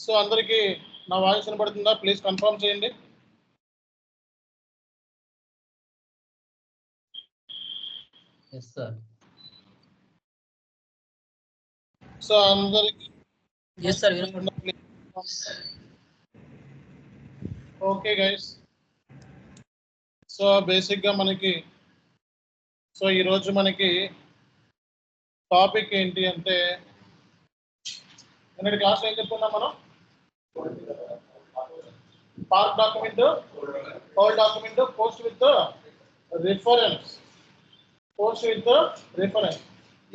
So అందరికీ నా voice వినపడుతుందా? ప్లీజ్ కన్ఫర్మ్ చేయండి. Yes, sir. సో అందరికి Yes, sir. Okay guys. So బేసిక్గా మనకి ఈరోజు మనకి టాపిక్ ఏంటి అంటే, నిన్నటి క్లాస్ ఏం చెప్పుకున్నాం మనం? Part document, whole document, post with reference.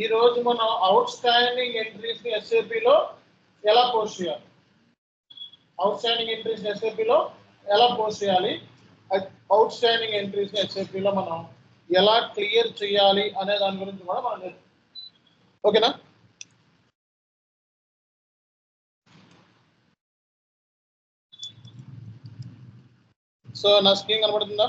ఈ రోజు మనం అవుట్ స్టాండింగ్ ఎంట్రీస్ ని ఎస్ఏపిలో ఎలా పోస్ట్ చేయాలి? అవుట్ స్టాండింగ్ ఎంట్రీస్ ఎస్ఏపిలో ఎలా పోస్ట్ చేయాలి? అవుట్ స్టాండింగ్ ఎంట్రీస్ ఎస్ఏపిలో మనం ఎలా క్లియర్ చేయాలి అనే దాని గురించి కూడా మనం నేర్చుకుందాం. ఓకేనా? సో నా స్క్రీన్ కనబడుతుందా?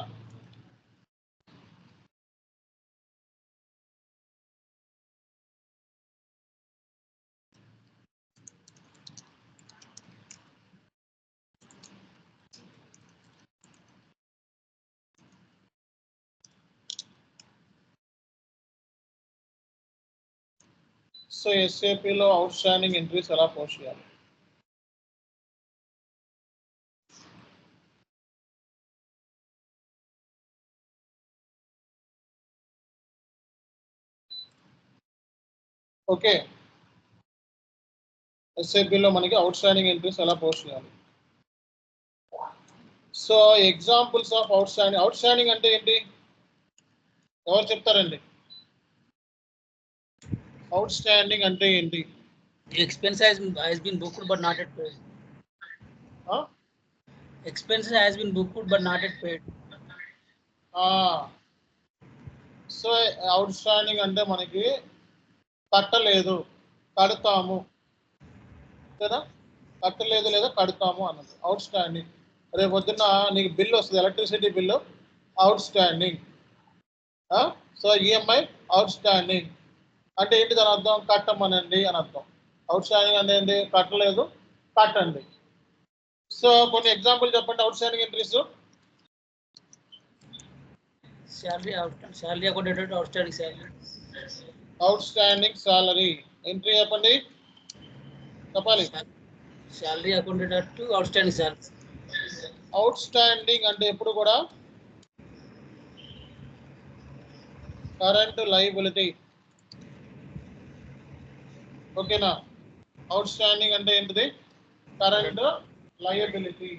సో ఎస్ఏపిలో అవుట్ స్టాండింగ్ ఎంట్రీస్ ఎలా పోస్ట్ చేయాలి? ఓకే, ఎస్ఏపిలో మనకి అవుట్ స్టాండింగ్ ఎంట్రీస్ ఎలా పోస్ట్ చేయాలి? So examples of out standing అంటే ఏంటి? ఎవరు చెప్తారండి? అవుట్ స్టాండింగ్ అంటే ఏంటి? Expense has been booked but not yet paid. Expense has been booked but not yet paid. So outstanding అంటే మనకి కట్టలేదు, కడతాము కదా, కట్టలేదు లేదా కడతాము అన్నది అవుట్ స్టాండింగ్. రేపు పొద్దున్న నీకు బిల్లు వస్తుంది, electricity bill, out standing. So EMI out standing అంటే ఏంటి దాని అర్థం? కట్టమనండి అని అర్థం. అవుట్ స్టాండింగ్ అంటే ఏంటి? కట్టలేదు, కట్టండి. సో కొన్ని ఎగ్జాంపుల్ చెప్పండి outstanding entries. Salary accorded to outstanding salary. Outstanding salary entry చెప్పండి, చెప్పాలి. Salary accorded to outstanding salary. Outstanding అంటే ఎప్పుడు కూడా కరెంట్ లయబిలిటీ. ఓకేనా? అవుట్ స్టాండింగ్ అంటే ఏంటిది? Current liability.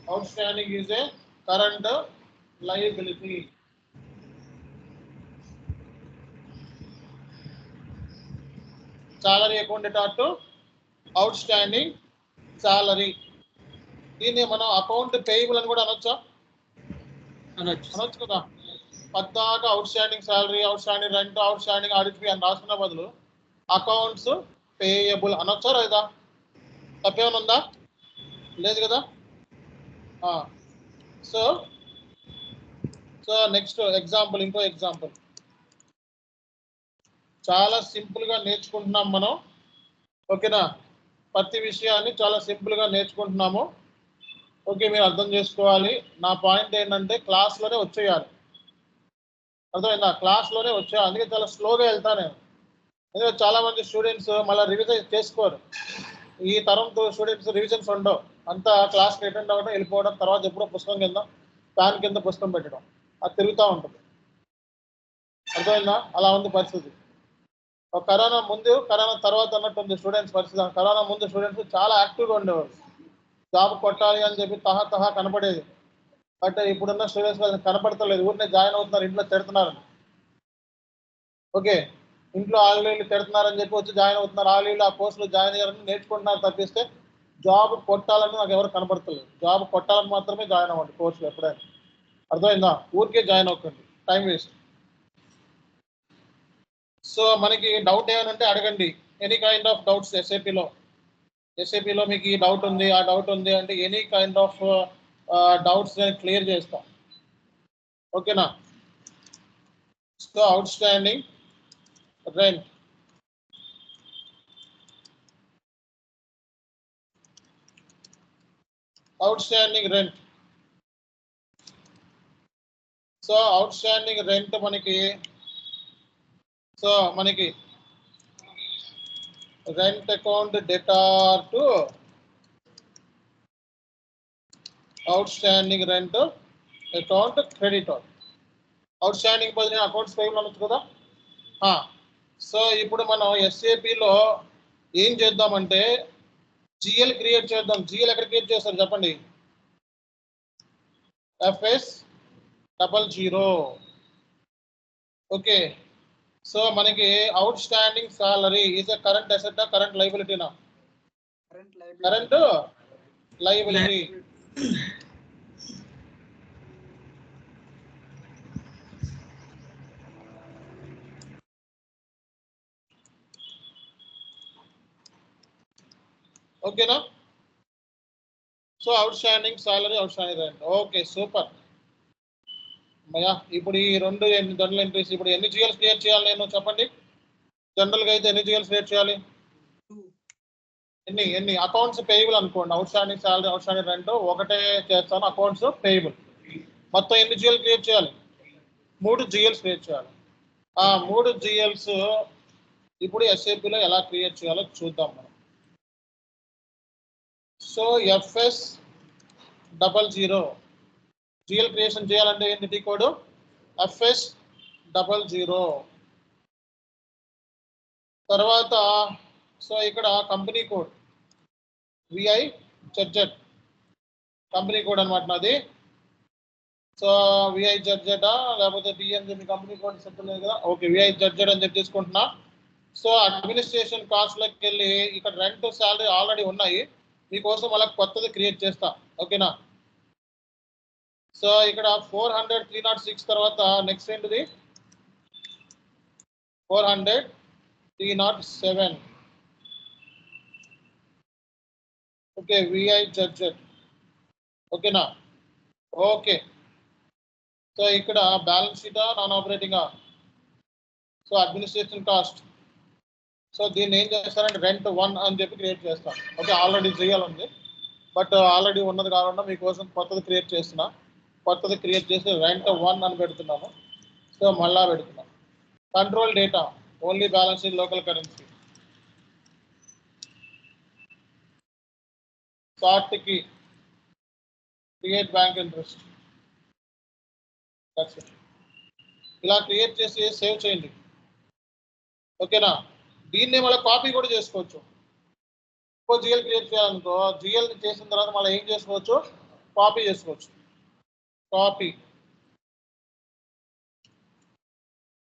Outstanding is a current liability. Salary accounted to outstanding salary. దీన్ని మనం అకౌంట్ పేయబుల్ అని కూడా అనొచ్చా? అనొచ్చు కదా. పద్దాకా outstanding salary, outstanding rent, outstanding audit fee అని రాసుకున్న బదులు అకౌంట్స్ పేయబుల్ అనొచ్చా లేదా? తప్పేమైనా ఉందా? లేదు కదా. సో నెక్స్ట్ ఎగ్జాంపుల్, ఇంకో ఎగ్జాంపుల్ చాలా సింపుల్గా నేర్చుకుంటున్నాం మనం. ఓకేనా? ప్రతి విషయాన్ని చాలా సింపుల్గా నేర్చుకుంటున్నాము. ఓకే, మీరు అర్థం చేసుకోవాలి. నా పాయింట్ ఏంటంటే క్లాస్లోనే వచ్చేయాలి. అర్థమైందా? క్లాస్లోనే వచ్చేయాలి. అందుకే చాలా స్లోగా వెళ్తాను నేను. ఎందుకంటే చాలామంది స్టూడెంట్స్ మళ్ళీ రివిజన్ చేసుకోరు. ఈ తరంతో స్టూడెంట్స్ రివిజన్స్ ఉండవు. అంతా క్లాస్కి అటెండ్ అవ్వడం, వెళ్ళిపోవడం, తర్వాత ఎప్పుడో పుస్తకం కింద ఫ్యాన్ కింద పుస్తకం పెట్టడం, అది తిరుగుతూ ఉంటుంది. అర్థమైందా? అలా ఉంది పరిస్థితి. కరోనా ముందు, కరోనా తర్వాత అన్నట్టు ఉంది స్టూడెంట్స్ పరిస్థితి. కరోనా ముందు స్టూడెంట్స్ చాలా యాక్టివ్గా ఉండేవారు. జాబ్ కొట్టాలి అని చెప్పి తహా కనపడేది. బట్ ఇప్పుడున్న స్టూడెంట్స్ కనపడతలేదు. ఊరినే జాయిన్ అవుతున్నారు, ఇంట్లో తిడుతున్నారు. ఓకే, ఇంట్లో ఆల్రెడీ తిడుతున్నారని చెప్పి వచ్చి జాయిన్ అవుతున్నారు. ఆల్రెడీ ఆ కోర్సులో జాయిన్ అయ్యారని నేర్చుకుంటున్నారు తప్పిస్తే జాబ్ కొట్టాలని నాకు ఎవరు కనపడతలేదు. జాబ్ కొట్టాలని మాత్రమే జాయిన్ అవ్వండి కోర్సులో ఎప్పుడైనా. అర్థమైందా? ఊరికే జాయిన్ అవ్వకండి, టైం వేస్ట్. సో మనకి డౌట్ ఏమైనా ఉంటే అడగండి. ఎనీ కైండ్ ఆఫ్ డౌట్స్ ఎస్ఏపిలో మీకు ఈ డౌట్ ఉంది, ఆ డౌట్ ఉంది అంటే ఎనీ కైండ్ ఆఫ్ డౌట్స్ నేను క్లియర్ చేస్తాం. ఓకేనా? So outstanding rent. Outstanding rent. So outstanding rent మనకి rent account debtor to outstanding rent account creditor. Outstanding బదులు అకౌంట్స్ పేబుల్ అనొచ్చు కదా. సో ఇప్పుడు మనం ఎస్ఏపిలో ఏం చేద్దామంటే జిఎల్ క్రియేట్ చేద్దాం. జిఎల్ ఎక్కడ క్రియేట్ చేస్తారు చెప్పండి? FS00. ఓకే. సో మనకి outstanding salary is a current asset, current లైబిలిటీనా? Current liability. ఓకేనా? So outstanding salary, outstanding rent. Okay, super. అమ్మయ్యా, ఇప్పుడు ఈ రెండు జనరల్ ఎంట్రీస్ ఇప్పుడు ఎన్ని జిఎల్స్ క్రియేట్ చేయాలి నేను చెప్పండి? జనరల్గా అయితే ఎన్ని జిఎల్స్ క్రియేట్ చేయాలి? ఎన్ని అకౌంట్స్ పేయబుల్ అనుకోండి. Out standing salary, outstanding rent ఒకటే చేస్తాను. అకౌంట్స్ పేయబుల్ మొత్తం ఎన్ని జిఎల్ క్రియేట్ చేయాలి? 3 జిఎల్స్ క్రియేట్ చేయాలి. ఆ 3 జిఎల్స్ ఇప్పుడు ఎస్ఏపిలో ఎలా క్రియేట్ చేయాలో చూద్దాం మనం. సో FS00 జిఎల్ క్రియేషన్ చేయాలంటే ఏంటి కోడ్? FS00. తర్వాత సో ఇక్కడ company code VIZZ company code అనమాట నాది. సో VIZZ లేకపోతే BMZ కంపెనీ కోడ్ సింపుల్ కదా. ఓకే, VIZZ అని చెప్పి తీసుకుంటున్నా. సో అడ్మినిస్ట్రేషన్ కాస్ట్లోకి వెళ్ళి ఇక్కడ రెంట్ సాలరీ ఆల్రెడీ ఉన్నాయి, మీకోసం అలా కొత్తది క్రియేట్ చేస్తా. ఓకేనా? సో ఇక్కడ 400 306 తర్వాత నెక్స్ట్ ఏంటిది? 400 307. Okay, VIZZ. ఓకేనా? ఓకే. సో ఇక్కడ బ్యాలెన్స్ షీటా నాన్ ఆపరేటింగా? So administration cost. సో దీన్ని ఏం చేస్తారంటే రెంట్ 1 అని చెప్పి క్రియేట్ చేస్తాం. ఓకే, ఆల్రెడీ చేయాలండి, బట్ ఆల్రెడీ ఉన్నది కాకుండా మీకోసం కొత్తది క్రియేట్ చేస్తున్నా. కొత్తది క్రియేట్ చేసి రెంట్ 1 అని పెడుతున్నాను. సో మళ్ళా పెడుతున్నాను. Control data only balance in local currency. సార్ట్కి క్రియేట్ బ్యాంక్ ఇంట్రెస్ట్. ఇలా క్రియేట్ చేసి సేవ్ చేయండి. ఓకేనా? దీన్ని మళ్ళీ కాపీ కూడా చేసుకోవచ్చు. ఇంకో జిఎల్ క్రియేట్ చేయాలనుకో, జిఎల్ చేసిన తర్వాత మళ్ళీ ఏం చేసుకోవచ్చు? కాపీ చేసుకోవచ్చు. కాపీ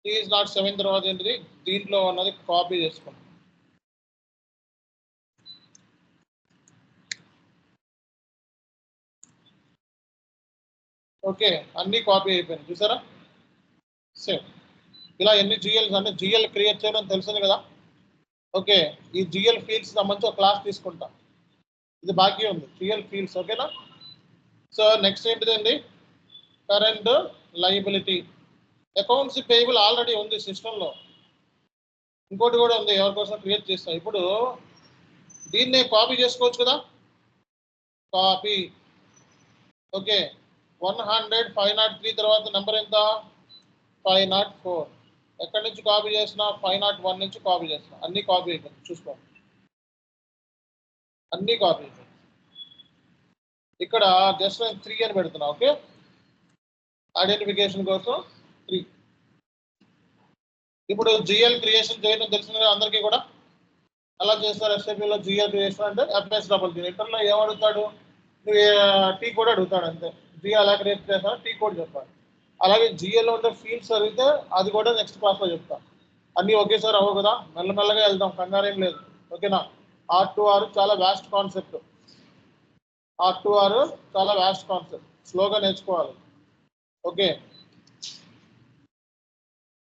ఈజ్ నాట్ 7 తర్వాత ఏంటిది? దీంట్లో ఉన్నది కాపీ చేసుకోండి. ఓకే, అన్ని కాపీ అయిపోయినాయి చూసారా? సేమ్ ఇలా ఎన్ని జిఎల్స్ అంటే జిఎల్ క్రియేట్ చేయడం తెలుస్తుంది కదా. ఓకే, ఈ జిఎల్ ఫీల్డ్స్ సంబంధించి ఒక క్లాస్ తీసుకుంటా. ఇది బాకీ ఉంది జిఎల్ ఫీల్డ్స్. ఓకేనా? సో నెక్స్ట్ ఏంటిదండి? Current liability. Accounts payable already ఉంది సిస్టంలో. ఇంకోటి కూడా ఉంది, ఎవరికోసం క్రియేట్ చేస్తా. ఇప్పుడు దీన్నే కాపీ చేసుకోవచ్చు కదా. కాపీ. ఓకే, 100 503 తర్వాత నెంబర్ ఎంత? 504. ఎక్కడి నుంచి కాపీ చేసిన? 501 నుంచి కాపీ చేసిన. అన్ని కాపీ అయిపోయింది చూసుకోండి. అన్ని కాపీ అయిపోయింది. ఇక్కడ జస్ట్ 3 అని పెడుతున్నా. ఓకే, ఐడెంటిఫికేషన్ కోసం 3. ఇప్పుడు జిఎల్ క్రియేషన్ చేయడం తెలిసింది కదా అందరికీ కూడా. ఎలా చేస్తారు ఎస్ఏపీలో జిఎల్ క్రియేషన్ అంటే? FS00. ఇంటర్లో ఏమడుగుతాడు? టీ కోడ్ అడుగుతాడు అంతే. జిఎల్ ఎలా క్రియేట్ చేస్తారో టీ కోడ్ చెప్పాలి. అలాగే జిఎల్లో ఉండే ఫీల్డ్స్ అడిగితే అది కూడా నెక్స్ట్ క్లాస్లో చెప్తా. అన్నీ ఒకేసారి అవ్వవు కదా, మెల్లమెల్లగా వెళ్దాం, కంగారేం లేదు. ఓకేనా? R2R చాలా వ్యాస్ట్ కాన్సెప్ట్. R2R చాలా వ్యాస్ట్ కాన్సెప్ట్, స్లోగా నేర్చుకోవాలి. ఓకే,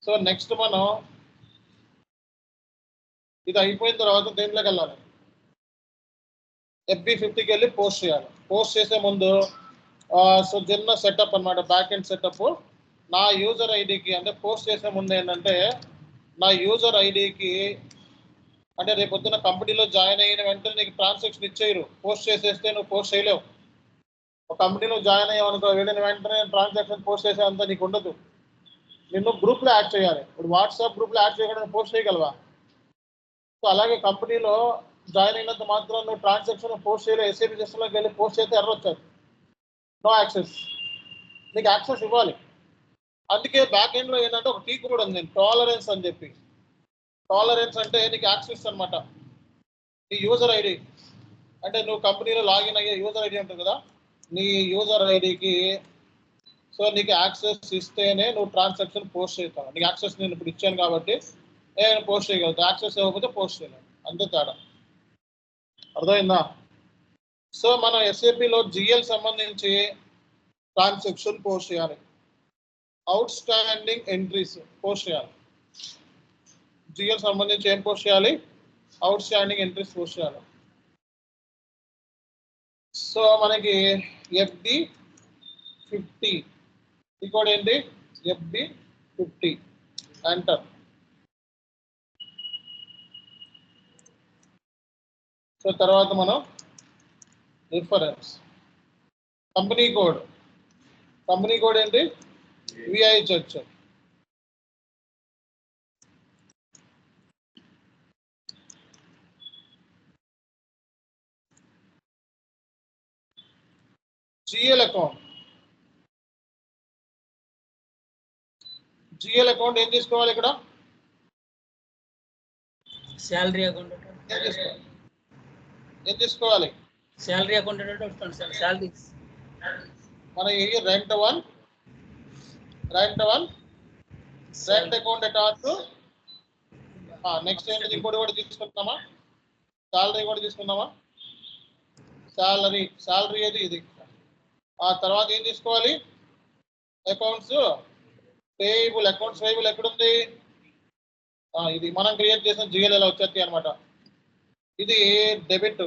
సో నెక్స్ట్ మనం ఇది అయిపోయిన తర్వాత దేంట్లోకి వెళ్ళాలి? FB50కి వెళ్ళి పోస్ట్ చేయాలి. పోస్ట్ చేసే ముందు సో చిన్న సెటప్ అనమాట, బ్యాక్ ఎండ్ సెటప్. నా యూజర్ ఐడికి అంటే పోస్ట్ చేసే ముందు ఏంటంటే నా యూజర్ ఐడికి అంటే రేపు పొద్దున్న కంపెనీలో జాయిన్ అయిన వెంటనే నీకు ట్రాన్సాక్షన్ ఇచ్చేయరు. పోస్ట్ చేసేస్తే నువ్వు పోస్ట్ చేయలేవు. ఒక కంపెనీలో జాయిన్ అయ్యావు అనుకో, వెళ్ళిన వెంటనే ట్రాన్సాక్షన్ పోస్ట్ చేసేంత నీకు ఉండదు. నిన్ను గ్రూప్లో యాడ్ చేయాలి. ఇప్పుడు వాట్సాప్ గ్రూప్లో యాడ్ చేయకుండా పోస్ట్ చేయగలవా? సో అలాగే కంపెనీలో జాయిన్ అయినంత మాత్రం నువ్వు ట్రాన్సాక్షన్ పోస్ట్ చేయలేదు. ఎస్ఏపీ సిస్టంలోకి వెళ్ళి పోస్ట్ చేస్తే ఎర్రర్ వచ్చారు, నో యాక్సెస్. నీకు యాక్సెస్ ఇవ్వాలి. అందుకే బ్యాక్ ఎండ్లో ఏంటంటే ఒక టీ కూడా ఉంది, టాలరెన్స్ అని చెప్పి. టాలరెన్స్ అంటే నీకు యాక్సెస్ అనమాట. నీ యూజర్ ఐడి అంటే నువ్వు కంపెనీలో లాగిన్ అయ్యే యూజర్ ఐడి ఉంటుంది కదా, నీ యూజర్ ఐడికి సో నీకు యాక్సెస్ ఇస్తేనే నువ్వు ట్రాన్సాక్షన్ పోస్ట్ చేస్తావు. నీకు యాక్సెస్ నేను ఇప్పుడు ఇచ్చాను కాబట్టి నేను పోస్ట్ చేయగలుగుతాను. యాక్సెస్ ఇవ్వకపోతే పోస్ట్ చేయలేను, అంతే తేడా. అర్థమైందా? సో మనం ఎస్ఏపిలో జిఎల్ సంబంధించి ట్రాన్సాక్షన్ పోస్ట్ చేయాలి, అవుట్ స్టాండింగ్ ఎంట్రీస్ పోస్ట్ చేయాలి. జిఎల్ సంబంధించి ఏం పోస్ట్ చేయాలి? అవుట్ స్టాండింగ్ ఎంట్రీస్ పోస్ట్ చేయాలి. సో మనకి FB50 ఈ కోడ్ ఏంటి? FB50 enter. సో తర్వాత మనం రిఫరెన్స్ కంపెనీ కోడ్ ఏంటి? VIZZ. GL అకౌంట్ ఏం తీసుకోవాలి ఇక్కడ? శాలరీ అకౌంట్ ఏం తీసుకోవాలి? శాలరీ అకౌంట్ అంటే వస్తుంది సార్. శాలరీ మన రెంట్ అకౌంట్ అటాచ్. నెక్స్ట్ ఏంటి? ఇంకోటి కూడా తీసుకుంటామా? శాలరీ కూడా తీసుకుందామా? శాలరీ ఏది? ఇది. ఆ తర్వాత ఏం తీసుకోవాలి? Accounts payable. అకౌంట్స్ పేయబుల్ ఎక్కడుంది? ఇది మనం క్రియేట్ చేసిన జిఎల్ ఎలా వచ్చేది అనమాట. ఇది debit,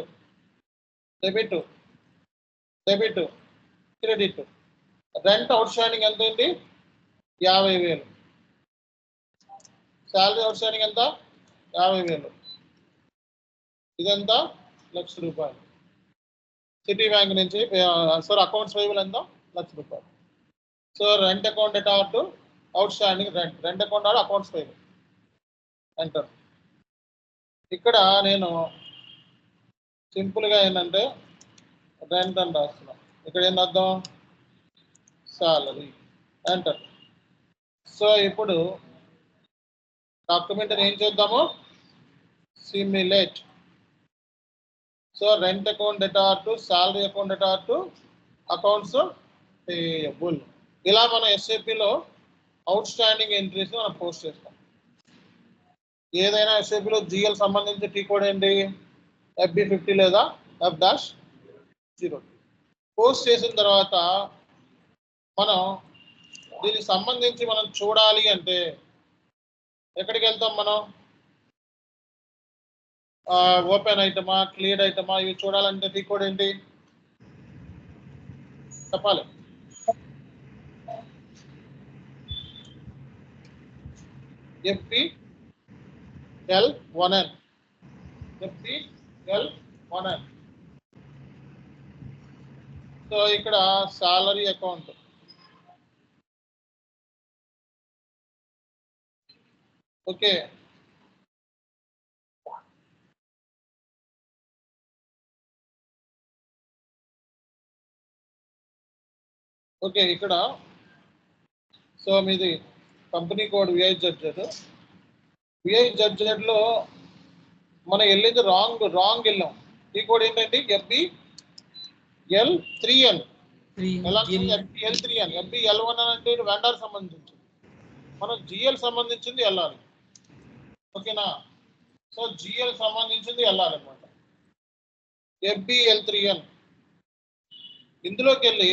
credit. Rent out standing ఎంత ఉంది? 50,000. శాలరీ అవుట్ స్టాండింగ్ ఎంత? 50,000. ఇదంతా ₹1,00,000. సిటీ బ్యాంక్ నుంచి సార్ అకౌంట్స్ పేయబుల్ ఎంత? ₹1,00,000. So rent account attach outstanding rent account or accounts payable enter. ఇక్కడ నేను సింపుల్గా ఏంటంటే రెంట్ అని రాస్తున్నా. ఇక్కడ ఏం అర్థం? Salary enter. సో ఇప్పుడు డాక్యుమెంట్ ఏం చేద్దాము? Simulate. So rent account attach to salary account attach to accounts payable. ఇలా మనం ఎస్ఏపిలో అవుట్ స్టాండింగ్ ఎంట్రీస్ మనం పోస్ట్ చేస్తాం. ఏదైనా ఎస్ఏపిలో జిఎల్ సంబంధించి టీ కోడ్ ఏంటి? FB50 లేదా F-0. పోస్ట్ చేసిన తర్వాత మనం దీనికి సంబంధించి మనం చూడాలి అంటే ఎక్కడికి వెళ్తాం మనం? ఓపెన్ ఐటమా, క్లియర్ ఐటమా, ఇవి చూడాలంటే టీ కోడ్ ఏంటి చెప్పాలి? FPL1N. సో ఇక్కడ సాలరీ అకౌంట్. ఓకే, ఇక్కడ సో మీది కంపెనీ కోడ్ VIZZ లో మనం వెళ్ళేది రాంగ్ వెళ్ళాం. ఈ కోడ్ ఏంటంటే FBL3N. ఎలా FBL3N? FBL1 అంటే వెండర్ సంబంధించి, మనం GL సంబంధించింది వెళ్ళాలి. ఓకేనా? సో GL సంబంధించింది వెళ్ళాలి అనమాట. FBL3N ఇందులోకి వెళ్ళి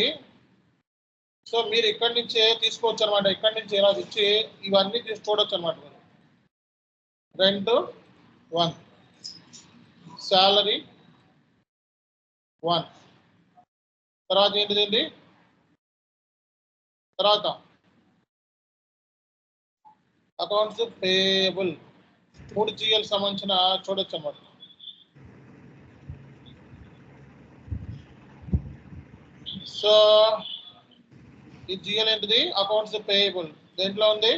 సో మీరు ఇక్కడి నుంచే తీసుకోవచ్చు అనమాట. ఇక్కడి నుంచి ఇలా ఇచ్చి ఇవన్నీ చూడవచ్చు అనమాట. రెంట్ 1, శాలరీ 1, తర్వాత ఏంటిదండి? తర్వాత అకౌంట్స్ పేయబుల్ 3 GL సంబంధించిన చూడొచ్చు అన్నమాట. సో ఈ జిఎల్ ఏంటిది అకౌంట్స్ పేయబుల్ దేంట్లో ఉంది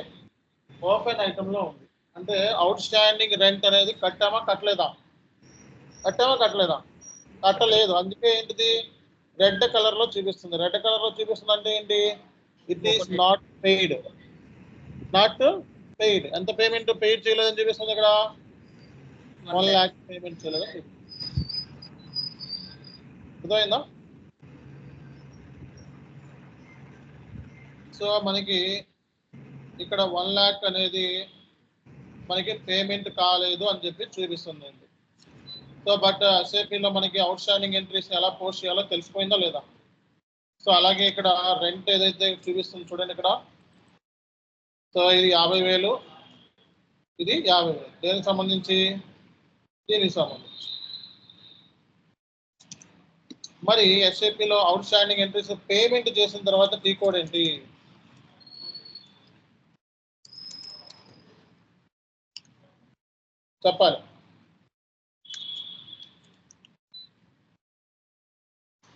ఓపెన్ ఐటమ్ లో ఉంది అంటే అవుట్ స్టాండింగ్ రెంట్ అనేది కట్టామా కట్టలేదా కట్టలేదు అందుకే ఏంటిది రెడ్ కలర్ లో చూపిస్తుంది అంటే ఏంటి ఇట్ ఈస్ నాట్ పెయిడ్ ఎంత పేమెంట్ పెయిడ్ చేయలేదని చూపిస్తుంది ఇక్కడ 1 lakh పేమెంట్ చేయలేదని అర్థమైందా సో మనకి ఇక్కడ 1 lakh అనేది మనకి పేమెంట్ కాలేదు అని చెప్పి చూపిస్తుంది సో బట్ ఎస్ఏపీలో మనకి అవుట్ స్టాండింగ్ ఎంట్రీస్ ఎలా పోస్ట్ చేయాలో తెలిసిపోయిందా లేదా సో అలాగే ఇక్కడ రెంట్ ఏదైతే చూపిస్తుంది చూడండి ఇక్కడ సో ఇది 50,000 ఇది 50,000 దేనికి సంబంధించి దీనికి సంబంధించి మరి ఎస్ఏపీలో అవుట్ స్టాండింగ్ ఎంట్రీస్ పేమెంట్ చేసిన తర్వాత టీ కోడ్ ఏంటి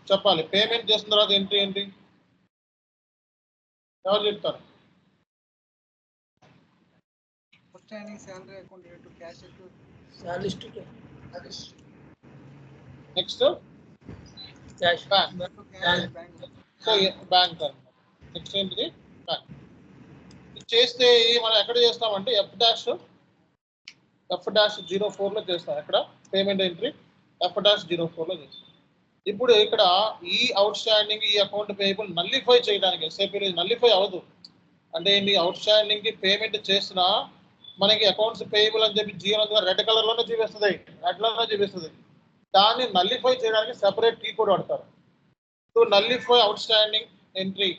చెప్పాలి పేమెంట్ చేసిన తర్వాత ఏంటి ఎవరు చెప్తారు నెక్స్ట్ సో బ్యాంక్ నెక్స్ట్ ఏంటిది బ్యాంక్ చేస్తే మనం ఎక్కడ చేస్తామంటే F-04 లో చేస్తాం ఎక్కడ పేమెంట్ ఎంట్రీ F-04 లో చేస్తాం ఇప్పుడు ఇక్కడ ఈ అవుట్ స్టాండింగ్ ఈ అకౌంట్ పేయబుల్ నల్లిఫై చేయడానికి ఎస్ఏపీలో నల్లిఫై అవ్వదు అంటే ఏంటి అవుట్ స్టాండింగ్ కి పేమెంట్ చేసినా మనకి అకౌంట్స్ పేయబుల్ అని చెప్పి జీవో రెడ్ కలర్ లోనే చూపిస్తుంది దాన్ని నల్లిఫై చేయడానికి సెపరేట్ కీ కోడ్ వాడతారు to nullify out standing entry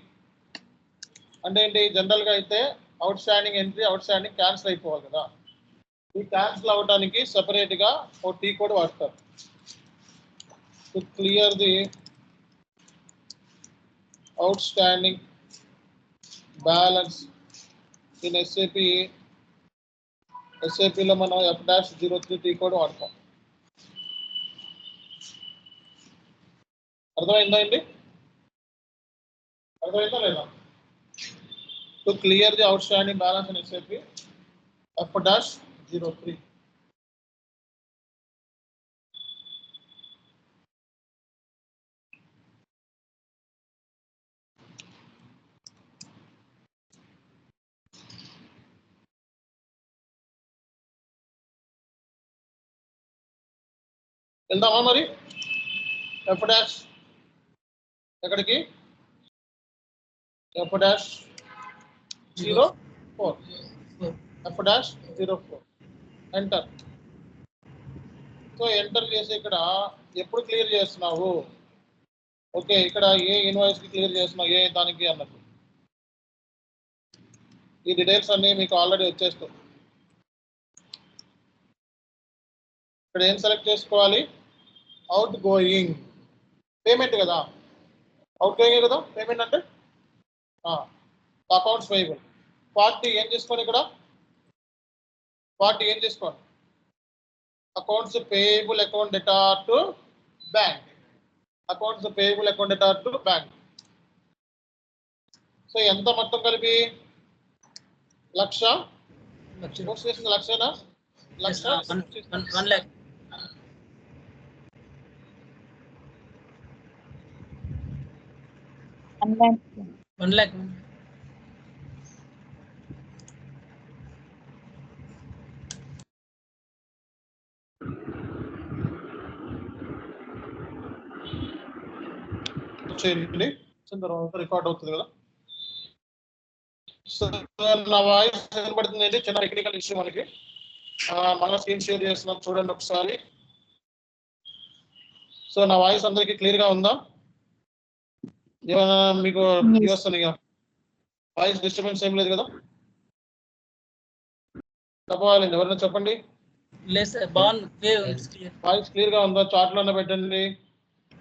అంటే ఏంటి జనరల్ గా అయితే out standing entry out standing cancel అయిపోవాలి కదా ఈ క్యాన్సిల్ అవడానికి సెపరేట్ గా ఓ టీ కోడ్ వాడతారు to clear the outstanding balance in SAP లో మనం F-03 టీ కోడ్ వాడతాం అర్థమైందా లేదా to clear the outstanding balance in SAP F-03 వెళ్దామా మరి F- ఎక్కడికి F-04 ఎంటర్ సో ఎంటర్ చేసి ఇక్కడ ఎప్పుడు క్లియర్ చేస్తున్నావు ఓకే ఇక్కడ ఏ ఇన్వాయిస్ కి క్లియర్ చేస్తున్నావు ఏ దానికి అన్నట్టు ఈ డీటెయిల్స్ అన్ని మీకు ఆల్రెడీ వచ్చేస్తాయి ఇక్కడ ఏం సెలెక్ట్ చేసుకోవాలి అవుట్ గోయింగ్ పేమెంట్ కదా అవుట్ గోయింగ్ కదా పేమెంట్ అంటే అకౌంట్స్ పేయబుల్ 40 ఏం చేసుకోండి ఇక్కడ 40 ఏం చేసుకోండి accounts payable account debtor to bank so ఎంత మొత్తం కలిపి 1,00,000 పోస్ట్ చేసింది 1,00,000 1 lakh చేయండి తర్వాత రికార్డ్ అవుతుంది కదా సో నా వాయిస్ వినబడుతుంది అండి చిన్న టెక్నికల్ ఇష్యూ మనకి మళ్ళీ స్క్రీన్ షేర్ చేస్తున్నాం చూడండి ఒకసారి సో నా వాయిస్ అందరికీ క్లియర్ గా ఉందా ఏమైనా మీకు వస్తుంది వాయిస్ డిస్టర్బెన్స్ ఏం లేదు కదా చెప్పాలండి ఎవరైనా చెప్పండి వాయిస్ క్లియర్ గా ఉందా చార్ట్ లోనే పెట్టండి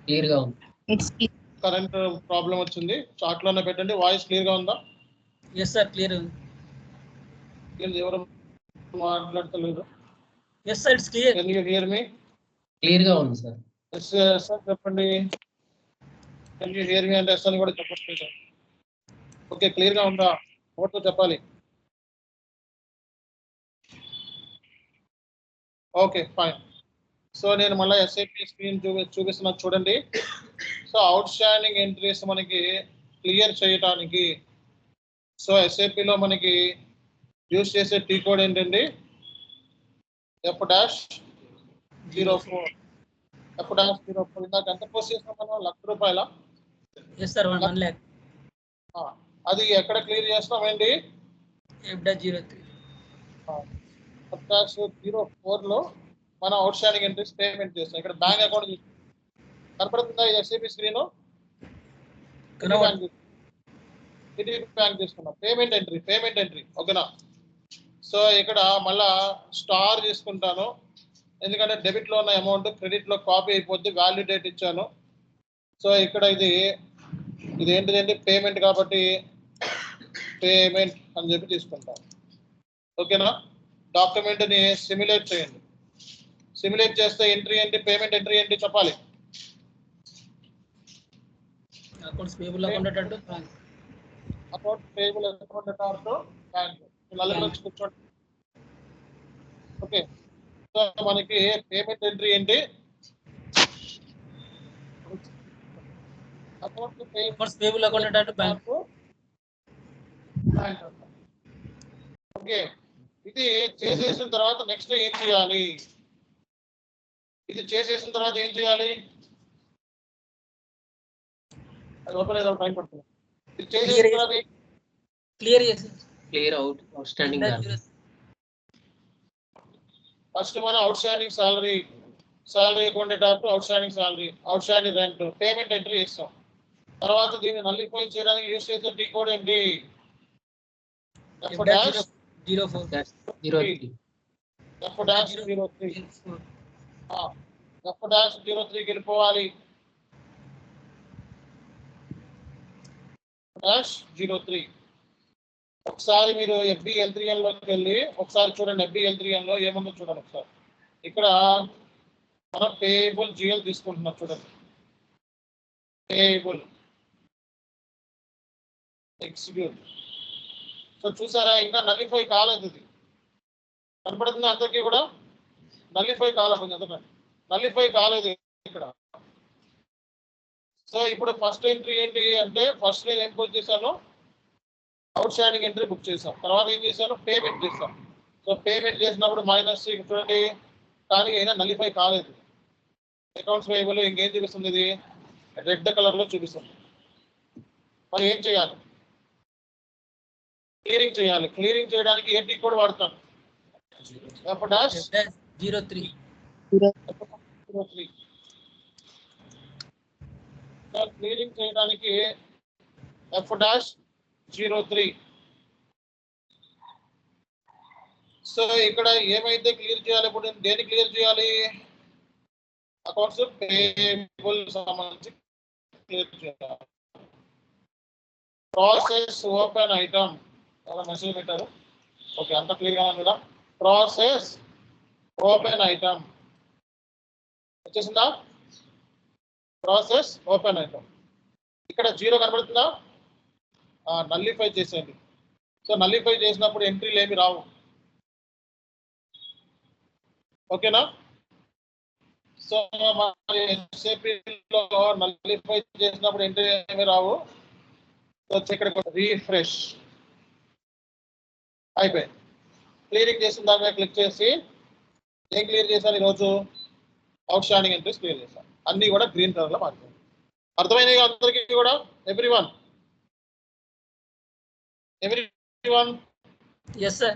క్లియర్ గా ఉంది కరెంట్ ప్రాబ్లం వచ్చింది చార్ట్ లోనే పెట్టండి వాయిస్ క్లియర్ గా ఉందా yes sir క్లియర్ ఉంది ఎవరు మాట్లాడతలేదు yes sir it's clear can you hear me clear గా ఉంది సార్ సార్ చెప్పండి కెన్ యూ హియర్ మీ అంటే ఎస్ అని కూడా చెప్పచ్చు. ఓకే, క్లియర్ గా ఉందా? నోట్తో చెప్పాలి. Okay fine. సో నేను మళ్ళీ ఎస్ఐపి స్క్రీన్ చూపిస్తున్నా చూడండి. సో అవుట్ స్టాండింగ్ ఎంట్రీస్ మనకి క్లియర్ చేయడానికి సో ఎస్ఐపిలో మనకి యూజ్ చేసే టీ కోడ్ ఏంటండి? F-04. F-04 ఇందాక ఎంత పోస్ట్ చేసినాం మనం? ₹1,00,000. Yes sir, 1 lakh. అది ఎక్కడ క్లియర్ చేస్తాం ఏంటి? F-03. F-04 లో మనం అవుట్ స్టాండింగ్ ఎంట్రీస్ పేమెంట్ చేస్తాం. ఇక్కడ బ్యాంక్ అకౌంట్ కనపడుతుందా? ఇది ఎస్ఐపి స్క్రీన్. సిటీ బ్యాంక్ తీసుకున్నాం. పేమెంట్ ఎంట్రీ ఓకేనా? సో ఇక్కడ మళ్ళా స్టార్ తీసుకుంటాను, ఎందుకంటే డెబిట్ లో ఉన్న అమౌంట్ క్రెడిట్ లో కాపీ అయిపోద్ది, వాల్యూ డేట్ ఇచ్చాను. సో ఇక్కడ ఇది ఏంటిదండి? పేమెంట్ కాబట్టి పేమెంట్ అని చెప్పి తీసుకుంటాను. ఓకేనా? డాక్యుమెంట్ ని సిమ్యులేట్ చేయండి. సిమ్యులేట్ చేస్తే ఎంట్రీ ఏంటి? పేమెంట్ ఎంట్రీ ఏంటి చెప్పాలి? అకౌంట్స్ పేబుల్ అకౌంట్ అటు బ్యాంక్. అకౌంట్ పేబుల్ అకౌంట్ అటు బ్యాంక్. నలుగురు వచ్చి కూర్చోండి. ఓకే, సో మనకి పేమెంట్ ఎంట్రీ ఏంటి? అకౌంట్స్ పేబుల్ అకౌంట్ అటు బ్యాంక్. ఓకే, ఇది చేసేసిన తర్వాత నెక్స్ట్ ఏం చేయాలి? ఇది చేసేసిన తర్వాత ఏం చేయాలి? అది ఓపెన్ అయ్యేదాకా టైం పడుతుంది. ఇది చేసేసిన తర్వాత క్లియర్ అవుట్ స్టాండింగ్. ఫస్ట్ మనం అవుట్ స్టాండింగ్ సాలరీ అకౌంట్ అటు out standing rent payment entry ఇస్తాం. తర్వాత దీన్ని నల్లిఫై చేయడానికి యూజ్ చేసే టీ కోడ్ ఏంటి? F-03 వెళ్ళిపోవాలి. -03. ఒకసారి మీరు FBL3N లోకి వెళ్ళి ఒకసారి చూడండి. FBL3N లో ఏముందో చూడండి ఒకసారి. ఇక్కడ మనం పేయబుల్ GL తీసుకుంటున్నాం చూడండి. Payable execute. సో చూసారా, ఇంకా నల్లిఫై కాలేదు. ఇది కనపడుతుంది అందరికీ కూడా? నల్లిఫై కాలేదు, నల్లిఫై కాలేదు ఇక్కడ. సో ఇప్పుడు ఫస్ట్ ఎంట్రీ ఏంటి అంటే, ఫస్ట్ నేను ఏం బుక్ చేశాను? అవుట్ స్టాండింగ్ ఎంట్రీ బుక్ చేసాం. తర్వాత ఏం చేశాను? పేమెంట్ చేసాం. సో పేమెంట్ చేసినప్పుడు మైనస్ చూడండి, కానీ అయినా నల్లిఫై కాలేదు. అకౌంట్స్ పేయబుల్ ఇంకేం చూపిస్తుంది? ఇది రెడ్ కలర్ లో చూపిస్తుంది. మరి ఏం చేయాలి? క్లియరింగ్ చేయాలి. క్లియరింగ్ చేయడానికి ఏ టీ కోడ్ వాడతాను? F-03. క్లియరింగ్ చేయడానికి F-03. సో ఇక్కడ ఏమైతే క్లియర్ చేయాలి? ఇప్పుడు దేని క్లియర్ చేయాలి? అకౌంట్స్ పేయబుల్ సంబంధించి క్లియర్ చేయాలి. ప్రాసెస్ ఓపెన్ ఐటమ్ మెసేజ్ పెట్టారు. ఓకే, అంత క్లియర్ గా ఉందా? ప్రాసెస్ ఓపెన్ ఐటమ్ వచ్చేసిందా? ప్రాసెస్ ఓపెన్ ఐటమ్ ఇక్కడ 0 కనబడుతుందా? నల్లిఫై చేసేయండి. సో నల్లిఫై చేసినప్పుడు ఎంట్రీలు ఏమి రావు. ఓకేనా? సో SAPలో నల్లిఫై చేసినప్పుడు ఎంట్రీ ఏమి రావు. సో ఇక్కడ రీఫ్రెష్ అయిపోయింది. క్లియరింగ్ చేసిన దాని మీద క్లిక్ చేసి ఏం క్లియర్ చేశాను ఈరోజు? అవుట్ స్టాండింగ్ ఎంట్రీస్ క్లియర్ చేశాను. అన్ని కూడా గ్రీన్ కలర్ లో మారిపోయింది. అర్థమైనవి అందరికీ కూడా? Everyone? Yes sir.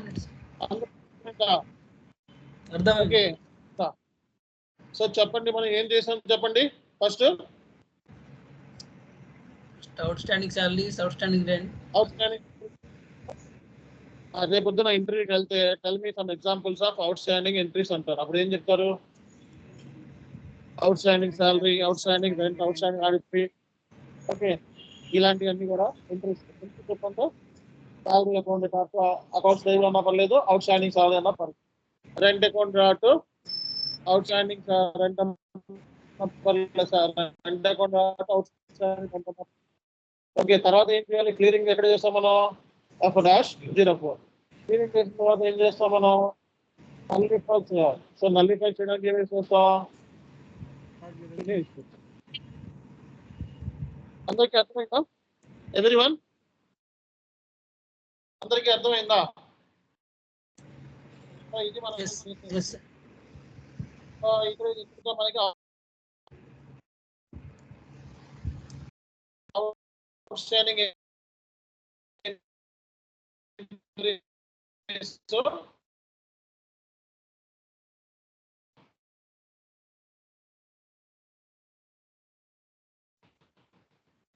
Okay, so చెప్పండి మనం ఏం చేసాం చెప్పండి. First out standing salaries, out standing rent. Out standing రేపు పొద్దున ఇంటర్వ్యూకి వెళ్తే tell me some examples of out standing entries అంటారు. అప్పుడు ఏం చెప్తారు? Out standing salary, outstanding rent, outstanding audit fee. Okay, ఇలాంటివన్నీ కూడా ఎంట్రీస్. చెప్పండి. సాలరీ అకౌంట్ అకౌంట్స్ పేయబుల్ అన్నా పర్లేదు, అవుట్ స్టాండింగ్ సాలరీ అన్నా పర్లేదు. రెంట్ అకౌంట్ అటు అవుట్ స్టాండింగ్ రెంట్ పర్లేదు sir. Rent account out okay, తర్వాత ఏం చేయాలి? క్లియరింగ్ ఎక్కడ చేస్తాం మనం? F'04 క్లియరింగ్ చేసిన తర్వాత ఏం చేస్తాం మనం? నల్లిఫై చేయాలి. సో నల్లిఫై చేయడానికి ఏమి చేస్తాం? అందరికీ అర్థమైందా? ఎవ్రీవన్ అందరికీ అర్థమైందా? ఇది మనం Yes, yes, sir. ఇక్కడ మనకి outstanding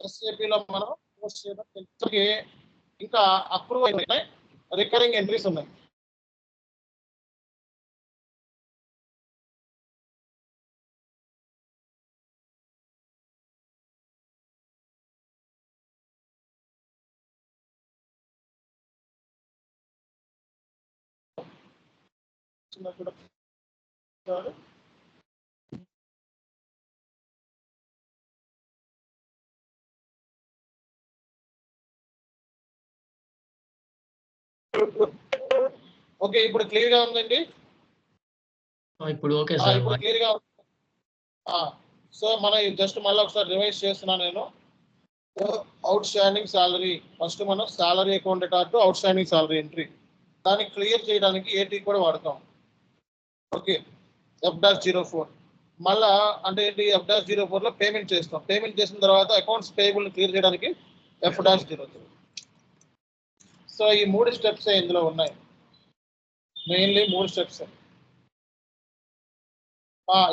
ఎస్ఏపీలో మనం పోస్ట్ చేయడం ఇంకా అప్రూవ్ అయినాయి, రికరింగ్ ఎంట్రీస్ ఉన్నాయి. ఓకే, ఇప్పుడు క్లియర్ గా ఉందండి. ఇప్పుడు ఓకే సార్. ఇప్పుడు క్లియర్ గా ఉంది. సో మనం జస్ట్ మళ్ళీ ఒకసారి రివైజ్ చేస్తున్నాను నేను. అవుట్ స్టాండింగ్ సాలరీ, ఫస్ట్ మనం salary account to outstanding salary entry, దాన్ని క్లియర్ చేయడానికి ఏటీ కూడా వాడతాం. ఓకే, F'04 మళ్ళా అంటే ఏంటి? F'04 లో పేమెంట్ చేస్తాం. పేమెంట్ చేసిన తర్వాత అకౌంట్స్ పేయబుల్ క్లియర్ చేయడానికి F'03. సో ఈ 3 స్టెప్స్ ఇందులో ఉన్నాయి, మెయిన్లీ 3 స్టెప్స్.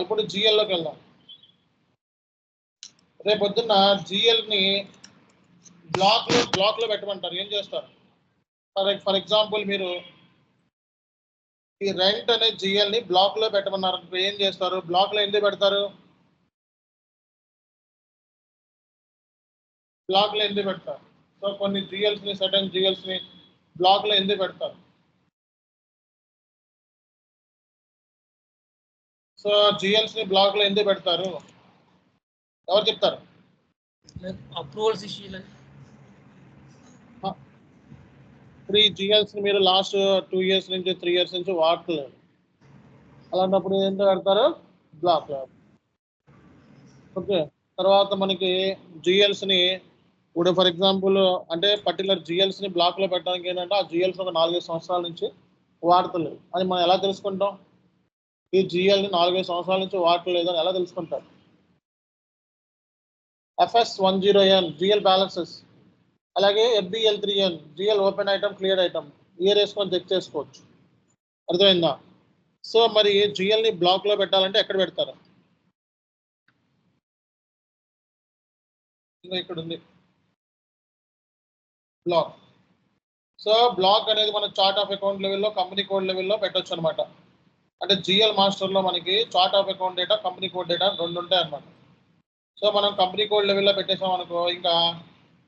ఇప్పుడు జిఎల్లోకి వెళ్దాం. రేపు పొద్దున్న జిఎల్ ని బ్లాక్ లో పెట్టమంటారు. ఏం చేస్తారు? ఫర్ ఎగ్జాంపుల్ మీరు ఈ రెంట్ అనే జిఎల్ ని బ్లాక్ లో పెట్టమన్నారు. ఏం చేస్తారు? బ్లాక్ లో ఎందుకు పెడతారు? బ్లాక్ లో ఎందుకు పెడతారు? సో కొన్ని జిఎల్స్ ని, సర్టన్ జిఎల్స్ ని బ్లాక్ లో ఎందుకు పెడతారు? సో జిఎల్స్ ని బ్లాక్ లో ఎందుకు పెడతారు? ఎవరు చెప్తారు? Approvals issue. ఇప్పుడు ఈ జిఎల్స్ ని మీరు లాస్ట్ 2 years నుంచి 3 years నుంచి వాడలేదు. అలాంటప్పుడు ఎందుకు పెడతారు? బ్లాక్ లో. ఓకే, తర్వాత మనకి జిఎల్స్ ని ఇప్పుడు ఫర్ ఎగ్జాంపుల్ అంటే పర్టికులర్ జిఎల్స్ ని బ్లాక్ లో పెట్టడానికి ఏంటంటే ఆ జిఎల్స్ ఒక 4-5 సంవత్సరాల నుంచి వాడతలేదు అని మనం ఎలా తెలుసుకుంటాం? ఈ జిఎల్ ని 4-5 సంవత్సరాల నుంచి వాడలేదు అని ఎలా తెలుసుకుంటారు? FS10N జిఎల్ బ్యాలెన్సెస్, అలాగే FBL3N GL open item, clear item year వేసుకొని చెక్ చేసుకోవచ్చు. అర్థమైందా? సో మరి జిఎల్ ని బ్లాక్ లో పెట్టాలంటే ఎక్కడ పెడతారు? ఇక్కడ ఉంది బ్లాక్. సో బ్లాక్ అనేది మన చార్ట్ ఆఫ్ అకౌంట్ లెవెల్లో, కంపెనీ కోడ్ లెవెల్లో పెట్టొచ్చు అనమాట. అంటే జిఎల్ మాస్టర్ లో మనకి chart of account data, company code data 2 ఉంటాయి అనమాట. సో మనం కంపెనీ కోడ్ లెవెల్లో పెట్టేసాం అనుకో, ఇంకా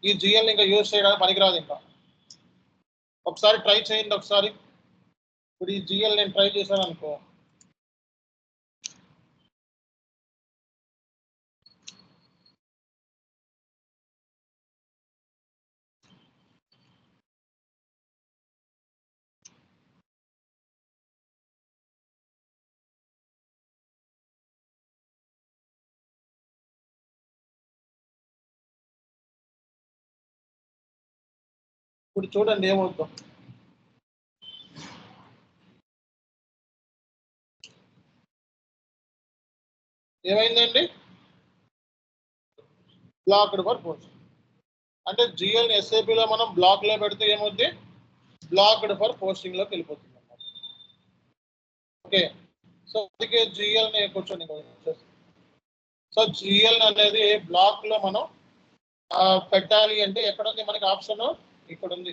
ఈ జిఎల్ ఇంకా యూజ్ చేయడానికి పనికిరాదు. ఇంకా ఒకసారి ట్రై చేయండి. ఒకసారి ఇప్పుడు ఈ జిఎల్ నేను ట్రై చేశాను అనుకో, ఇప్పుడు చూడండి ఏమవుతుందో. ఏమైందండి? Blocked for post. అంటే జిఎల్ ఎస్ఏపీలో మనం బ్లాక్ లో పెడితే ఏమవుతుంది? బ్లాక్డ్ ఫర్ పోస్టింగ్ లోకి వెళ్ళిపోతుంది అన్నమాట. ఓకే, సో అందుకే జిఎల్ ని కూర్చొని, సో జిఎల్ అనేది బ్లాక్ లో మనం పెట్టాలి అంటే ఎక్కడ ఉంది మనకి ఆప్షన్? ఇక్కడ ఉంది.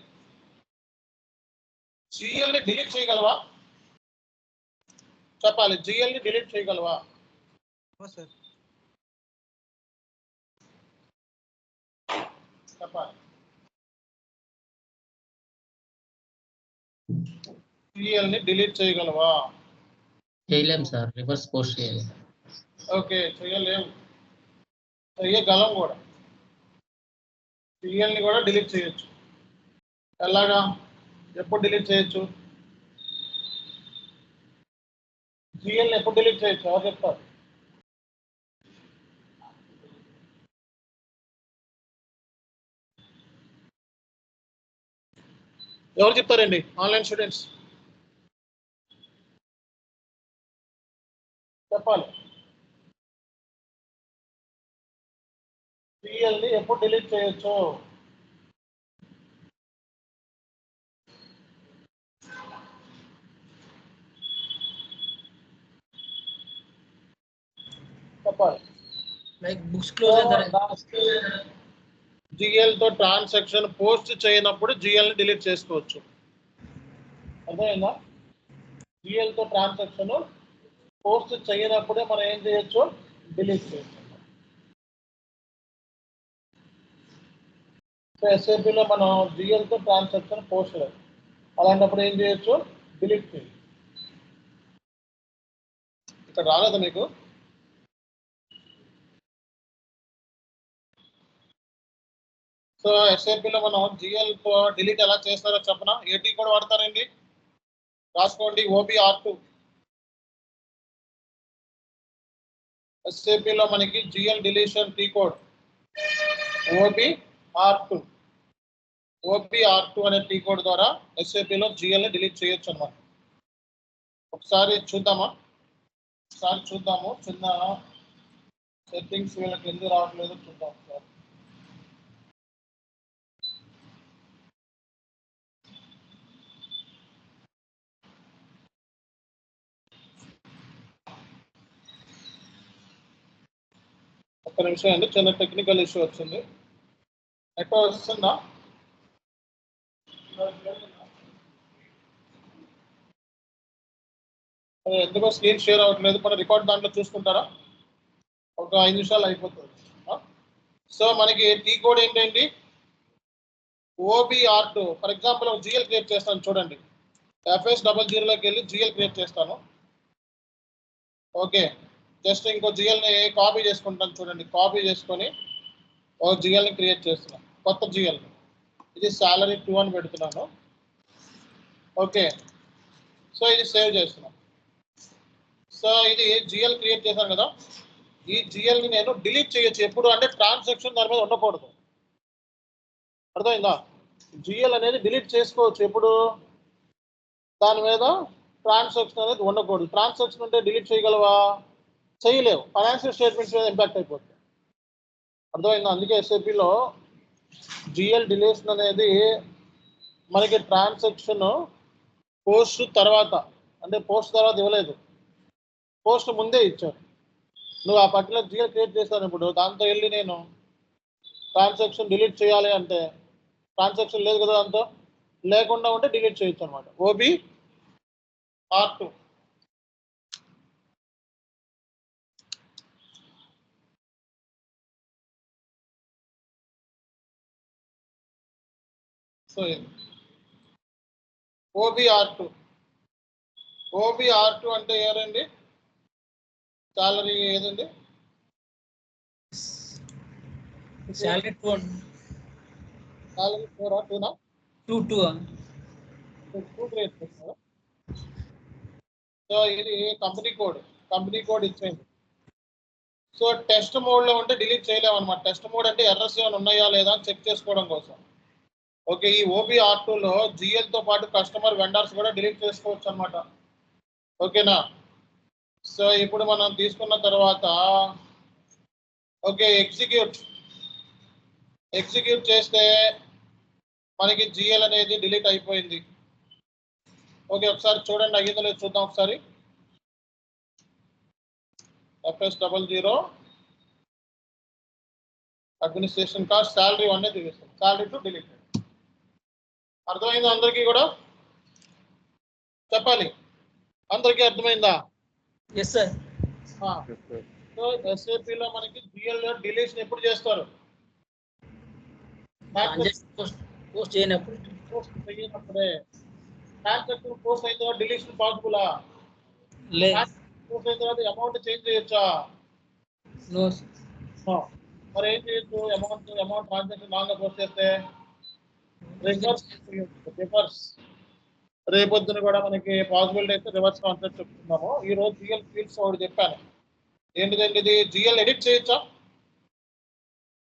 జిఎల్ ని డిలీట్ చేయగలవా? చెప్పాలి. జిఎల్ ని డిలీట్ చేయగలవా? చెప్పాలి. జిఎల్ ని డిలీట్ చేయగలవా? చేయలేం సార్, రివర్స్ పోస్ట్ చేయలేం. ఓకే, చేయలేము, చేయగలం కూడా. GL ని కూడా డిలీట్ చేయొచ్చు. ఎలాగా? ఎప్పుడు డిలీట్ చేయొచ్చు? GL ని ఎప్పుడు డిలీట్ చేయొచ్చు? ఎవరు చెప్తారు? ఎవరు చెప్తారండి ఆన్లైన్ స్టూడెంట్స్? చెప్పాలి. GL ని ఎప్పుడు డిలీట్ చేయొచ్చు? చెప్పాలి. Like books close and GL తో ట్రాన్సాక్షన్ పోస్ట్ చేయనప్పుడు GL ని డిలీట్ చేసుకోవచ్చు. అర్థమైందా? GL తో ట్రాన్సాక్షన్ పోస్ట్ చేయనప్పుడే మనం ఏం చేయొచ్చు? డిలీట్ చేయొచ్చు. సో ఎస్ఏపీలో మనం GL తో ట్రాన్సాక్షన్ పోస్ట్ లేదు, అలాంటప్పుడు ఏం చేయొచ్చు? డిలీట్ చేయొచ్చు. ఇక్కడ రాలేదు మీకు? సో ఎస్ఏపీలో మనం GL తో డిలీట్ ఎలా చేస్తారో చెప్పనా? ఏటీ కూడా వాడతారండి, రాసుకోండి. OBR2. ఎస్ఏపీలో మనకి GL deletion T code OBR2. OBR2 అనే టీ కోడ్ ద్వారా ఎస్ఏపీలో GL ని డిలీట్ చేయొచ్చు అన్నమాట. ఒకసారి చూద్దామా? ఒకసారి చూద్దాము. చిన్న సెట్టింగ్స్ వీళ్ళకి ఎందుకు రావట్లేదు చూద్దాం ఒకసారి. ఒక్క నిమిషం అండి, చిన్న టెక్నికల్ ఇష్యూ వచ్చింది. నెట్వర్క్ వస్తుందా? ఎందుకో స్క్రీన్ షేర్ అవ్వట్లేదు. మన రికార్డ్ దాంట్లో చూసుకుంటారా? ఒక 5 నిమిషాలు అయిపోతుంది. సో మనకి టీ కోడ్ ఏంటండి? OBR2. ఫర్ ఎగ్జాంపుల్ ఒక GL క్రియేట్ చేస్తాను చూడండి. FS00లోకి వెళ్ళి GL క్రియేట్ చేస్తాను. ఓకే, జస్ట్ ఇంకో GLని కాపీ చేసుకుంటాను చూడండి. కాపీ చేసుకొని ఒక GLని క్రియేట్ చేస్తున్నాను, కొత్త GL. ఇది salary 2 అని పెడుతున్నాను. ఓకే, సో ఇది సేవ్ చేస్తున్నాను. సో ఇది GL క్రియేట్ చేశాను కదా, ఈ GLని నేను డిలీట్ చేయొచ్చు. ఎప్పుడు అంటే ట్రాన్సాక్షన్ దాని మీద ఉండకూడదు. అర్థమైందా? GL అనేది డిలీట్ చేసుకోవచ్చు ఎప్పుడు? దాని మీద ట్రాన్సాక్షన్ అనేది ఉండకూడదు. ట్రాన్సాక్షన్ ఉంటే డిలీట్ చేయగలవా? చేయలేవు. ఫైనాన్షియల్ స్టేట్మెంట్స్ మీద ఇంపాక్ట్ అయిపోతుంది. అర్థమైందా? అందుకే ఎస్ఏపీలో GL డిలీషన్ అనేది మనకి ట్రాన్సాక్షన్ పోస్ట్ తర్వాత, అంటే పోస్ట్ తర్వాత ఇవ్వలేదు, పోస్ట్ ముందే ఇచ్చారు. నువ్వు ఆ పర్టికులర్ GL క్రియేట్ చేస్తాను ఇప్పుడు, దాంతో వెళ్ళి నేను ట్రాన్సాక్షన్ డిలీట్ చేయాలి అంటే ట్రాన్సాక్షన్ లేదు కదా, దాంతో లేకుండా ఉంటే డిలీట్ చేయొచ్చు అనమాట. OBR2. సో OBR2 అంటే ఎవరండి? సాలరీ ఏదండి? salary 2 సాలరీ 4 2 క్రియేట్ చేస్తారు. సో ఇది కంపెనీ కోడ్ ఇచ్చేయండి. సో టెస్ట్ మోడ్లో ఉంటే డిలీట్ చేయలేము అనమాట. టెస్ట్ మోడ్ అంటే ఎర్రర్స్ ఏమైనా ఉన్నాయా లేదా అని చెక్ చేసుకోవడం కోసం. ఓకే, ఈ OBR2లో GLతో పాటు కస్టమర్ వెండర్స్ కూడా డిలీట్ చేసుకోవచ్చు అనమాట. ఓకేనా? సో ఇప్పుడు మనం తీసుకున్న తర్వాత ఓకే, ఎగ్జిక్యూట్ చేస్తే మనకి GL అనేది డిలీట్ అయిపోయింది. ఓకే, ఒకసారి చూడండి అయ్యిందో లేదు చూద్దాం ఒకసారి. FS00 అడ్మినిస్ట్రేషన్ కాస్ట్ salary 1 తీసేస్తాం. salary 2 delete. అర్థమైందా అందరికీ కూడా? చెప్పాలి, అందరికీ అర్థమైందా? yes sir. సో ఎస్ఏపీలో మనకి GL డిలీషన్ ఎప్పుడు చేస్తారు? పోస్ట్ చేయనప్పుడు. పోస్ట్ చేయనప్పుడే. ట్రాన్సాక్షన్ పోస్ట్ అయిన తర్వాత డిలీషన్ పాసిబులా? లేదు. పోస్ట్ అయిన తర్వాత అమౌంట్ చేంజ్ చేయొచ్చా? నో. మరి ఏం చేయొచ్చు? అమౌంట్ ట్రాన్సాక్షన్ లాంగ్ పోస్ట్ చేస్తే రివర్స్ రేపొద్దున కూడా మనకి పాసిబిలిటీ అయితే రివర్స్ కాన్సెప్ట్ చెప్తున్నాము. ఈ రోజు జిఎల్ ఫీల్డ్స్ ఒకటి చెప్పాను. ఏంటిదండి ఇది? జిఎల్ ఎడిట్ చేయొచ్చా?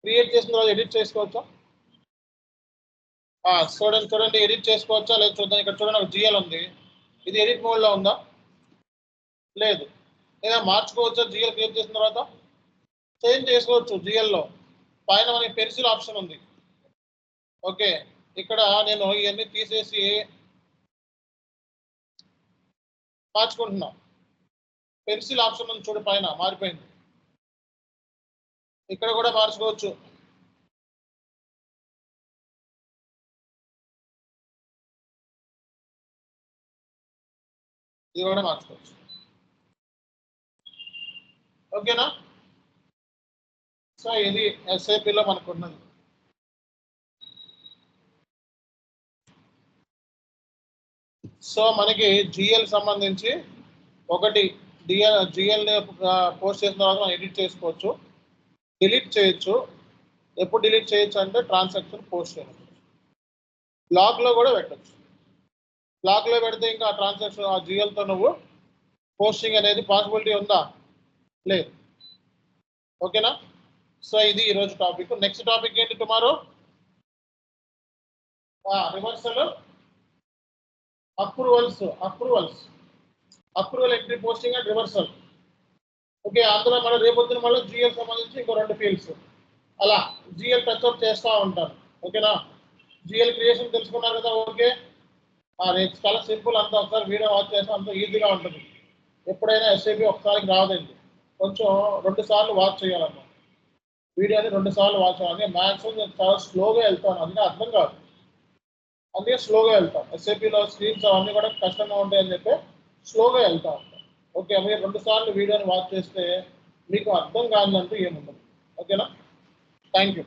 క్రియేట్ చేసిన తర్వాత ఎడిట్ చేసుకోవచ్చా? చూడండి ఎడిట్ చేసుకోవచ్చా లేదు చూద్దాం. ఇక్కడ చూడండి ఒక జిఎల్ ఉంది. ఇది ఎడిట్ మోడ్ లో ఉందా? లేదు. లేదా మార్చుకోవచ్చా? జిఎల్ క్రియేట్ చేసిన తర్వాత చేంజ్ చేసుకోవచ్చు. జిఎల్లో పైన మనకి పెన్సిల్ ఆప్షన్ ఉంది. ఓకే, ఇక్కడ నేను ఇవన్నీ తీసేసి మార్చుకుంటున్నా. పెన్సిల్ ఆప్షన్ ఉంది చూడు, పైన మారిపోయింది. ఇక్కడ కూడా మార్చుకోవచ్చు. ఇది కూడా మార్చుకోవచ్చు. ఓకేనా? సో ఇది ఎస్ఏపిలో మనకు ఉన్నది. సో మనకి జిఎల్ సంబంధించి ఒకటి జిఎల్ పోస్ట్ చేసిన తర్వాత మనం ఎడిట్ చేసుకోవచ్చు, డిలీట్ చేయొచ్చు. ఎప్పుడు డిలీట్ చేయొచ్చు అంటే ట్రాన్సాక్షన్ పోస్ట్ చేయవచ్చు. బ్లాక్లో కూడా పెట్టచ్చు. బ్లాక్లో పెడితే ఇంకా ఆ ట్రాన్సాక్షన్ ఆ జిఎల్తో నువ్వు పోస్టింగ్ అనేది పాసిబిలిటీ ఉందా? లేదు. ఓకేనా? సో ఇది ఈరోజు టాపిక్. నెక్స్ట్ టాపిక్ ఏంటి tomorrow? Reversal approval entry posting and reversal. Okay, అందులో మనం రేపొద్దున మళ్ళీ జిఎల్ సంబంధించి ఇంకో 2 ఫీల్డ్స్ అలా జిఎల్ టచ్అప్ చేస్తూ ఉంటాను. ఓకేనా? జిఎల్ క్రియేషన్ తెలుసుకున్నారు కదా? ఓకే, రేపు చాలా సింపుల్. అంతా ఒకసారి వీడియో వాచ్ చేస్తే అంత ఈజీగా ఉంటుంది. ఎప్పుడైనా ఎస్ఏపి ఒకసారికి రాదండి, కొంచెం 2 సార్లు వాచ్ చేయాలన్నమాట. వీడియోని 2 సార్లు వాచ్ చేయాలి. మ్యాక్సిమం నేను చాలా స్లోగా వెళ్తాను, అందుకే అర్థం కాదు, అందుకే స్లోగా వెళ్తాం. ఎస్ఏపిలో స్క్రీన్స్ అవన్నీ కూడా కష్టంగా ఉంటాయని చెప్పి స్లోగా వెళ్తా ఉంటాం. ఓకే, మీరు 2 సార్లు వీడియోని వాచ్ చేస్తే మీకు అర్థం కాదంటూ ఏముండదు. ఓకేనా? Thank you.